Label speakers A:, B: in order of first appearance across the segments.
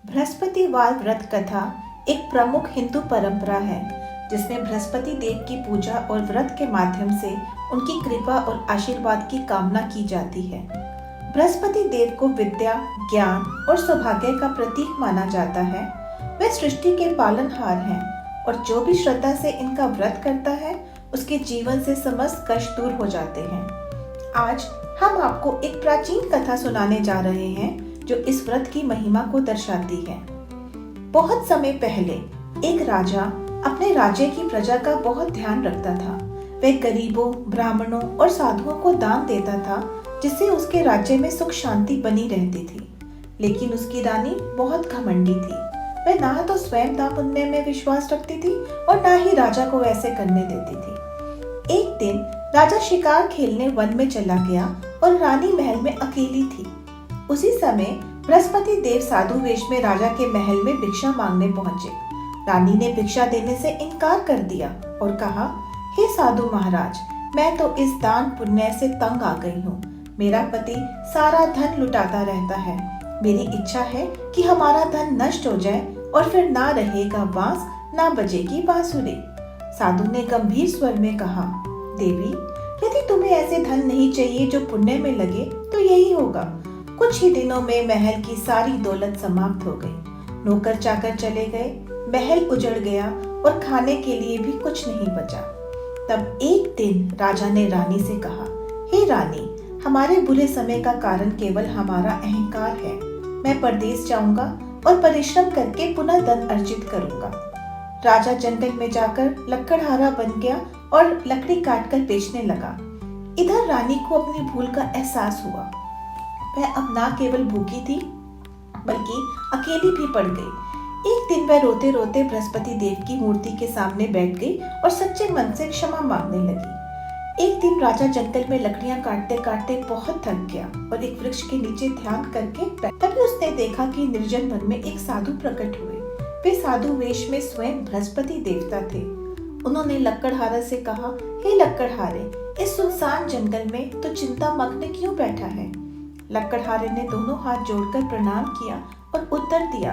A: बृहस्पतिवार व्रत कथा एक प्रमुख हिंदू परंपरा है जिसमें बृहस्पति देव की पूजा और व्रत के माध्यम से उनकी कृपा और आशीर्वाद की कामना की जाती है। बृहस्पति देव को विद्या, ज्ञान और सौभाग्य का प्रतीक माना जाता है। वे सृष्टि के पालनहार हैं और जो भी श्रद्धा से इनका व्रत करता है उसके जीवन से समस्त कष्ट दूर हो जाते हैं। आज हम आपको एक प्राचीन कथा सुनाने जा रहे हैं जो इस व्रत की महिमा को दर्शाती है। बहुत समय पहले एक राजा अपने राज्य की प्रजा का बहुत ध्यान रखता था। वह गरीबों, ब्राह्मणों और साधुओं को दान देता था जिससे उसके राज्य में सुख शांति बनी रहती थी। लेकिन उसकी रानी बहुत घमंडी थी। वह ना तो स्वयं दान पुण्य में विश्वास रखती थी और ना ही राजा को ऐसे करने देती थी। एक दिन राजा शिकार खेलने वन में चला गया और रानी महल में अकेली थी। उसी समय बृहस्पति देव साधु वेश में राजा के महल में भिक्षा मांगने पहुंचे। रानी ने भिक्षा देने से इनकार कर दिया और कहा, हे साधु महाराज, मैं तो इस दान पुण्य से तंग आ गई हूँ। मेरा पति सारा धन लुटाता रहता है। मेरी इच्छा है कि हमारा धन नष्ट हो जाए और फिर ना रहेगा बांस, ना बजेगी बांसुरी। साधु ने गंभीर स्वर में कहा, देवी, यदि तुम्हें ऐसे धन नहीं चाहिए जो पुण्य में लगे तो यही होगा। कुछ ही दिनों में महल की सारी दौलत समाप्त हो गई। नौकर चाकर चले गए, महल उजड़ गया और खाने के लिए भी कुछ नहीं बचा। तब एक दिन राजा ने रानी से कहा, हे रानी, हमारे बुरे समय का कारण केवल हमारा अहंकार है। मैं परदेश जाऊंगा और परिश्रम करके पुनः धन अर्जित करूंगा। राजा जंगल में जाकर लकड़हारा बन गया और लकड़ी काटकर बेचने लगा। इधर रानी को अपनी भूल का एहसास हुआ। वह अब ना केवल भूखी थी बल्कि अकेली भी पड़ गई। एक दिन वह रोते रोते बृहस्पति देव की मूर्ति के सामने बैठ गई और सच्चे मन से क्षमा मांगने लगी। एक दिन राजा जंगल में लकड़ियां काटते काटते बहुत थक गया और एक वृक्ष के नीचे ध्यान करके तभी उसने देखा कि निर्जन वन में एक साधु प्रकट हुए। वे साधु वेश में स्वयं बृहस्पति देवता थे। उन्होंने लकड़हारे से कहा, हे लकड़हारे, इस सुनसान जंगल में तो चिंता मग्न क्यों बैठा है? लकड़हारे ने दोनों हाथ जोड़कर प्रणाम किया और उत्तर दिया,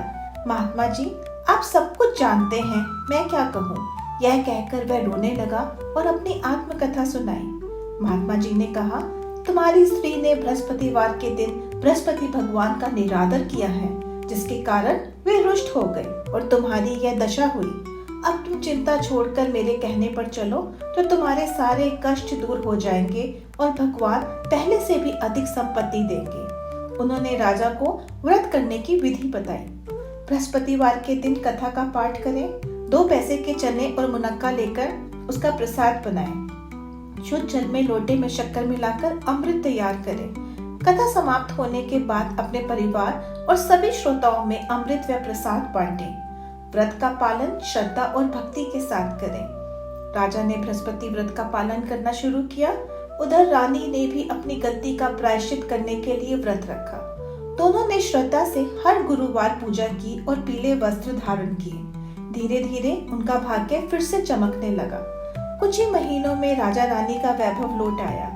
A: महात्मा जी, आप सब कुछ जानते हैं, मैं क्या कहूँ। यह कहकर वह रोने लगा और अपनी आत्मकथा सुनाई। महात्मा जी ने कहा, तुम्हारी स्त्री ने बृहस्पतिवार के दिन बृहस्पति भगवान का निरादर किया है, जिसके कारण वे रुष्ट हो गए और तुम्हारी यह दशा हुई। अब तुम चिंता छोड़कर मेरे कहने पर चलो तो तुम्हारे सारे कष्ट दूर हो जाएंगे और भगवान पहले से भी अधिक संपत्ति देंगे। उन्होंने राजा को व्रत करने की विधि बताई। बृहस्पतिवार के दिन कथा का पाठ करें। 2 पैसे के चने और मुनक्का लेकर उसका प्रसाद बनाएं। शुद्ध जल में लोटे में शक्कर मिलाकर अमृत तैयार करें। कथा समाप्त होने के बाद अपने परिवार और सभी श्रोताओं में अमृत व प्रसाद बांटें। व्रत का पालन श्रद्धा और भक्ति के साथ करें। राजा ने बृहस्पति व्रत का पालन करना शुरू किया। उधर रानी ने भी अपनी गलती का प्रायश्चित करने के लिए व्रत रखा। दोनों ने श्रद्धा से हर गुरुवार पूजा की और पीले वस्त्र धारण किए। धीरे धीरे उनका भाग्य फिर से चमकने लगा। कुछ ही महीनों में राजा रानी का वैभव लौट आया।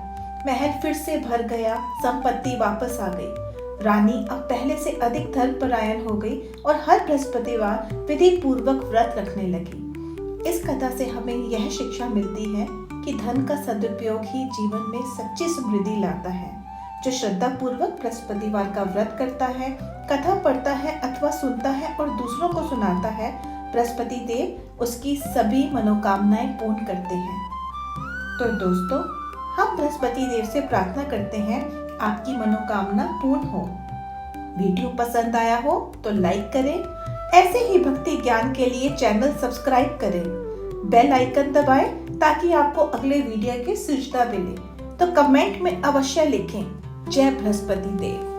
A: महल फिर से भर गया, संपत्ति वापस आ गई। रानी अब पहले से अधिक धर्मपरायण हो गई और हर बृहस्पतिवार विधि पूर्वक व्रत रखने लगी। इस कथा से हमें यह शिक्षा मिलती है कि धन का सदुपयोग ही जीवन में सच्ची समृद्धि लाता है। जो श्रद्धा पूर्वक बृहस्पतिवार का व्रत करता है, कथा पढ़ता है अथवा सुनता है और दूसरों को सुनाता है, बृहस्पति देव उसकी सभी मनोकामनाएं पूर्ण करते हैं। तो दोस्तों, हम बृहस्पति देव से प्रार्थना करते हैं आपकी मनोकामना पूर्ण हो। वीडियो पसंद आया हो तो लाइक करें। ऐसे ही भक्ति ज्ञान के लिए चैनल सब्सक्राइब करें। बेल आइकन दबाएं ताकि आपको अगले वीडियो की सूचना मिले। तो कमेंट में अवश्य लिखें, जय बृहस्पति देव।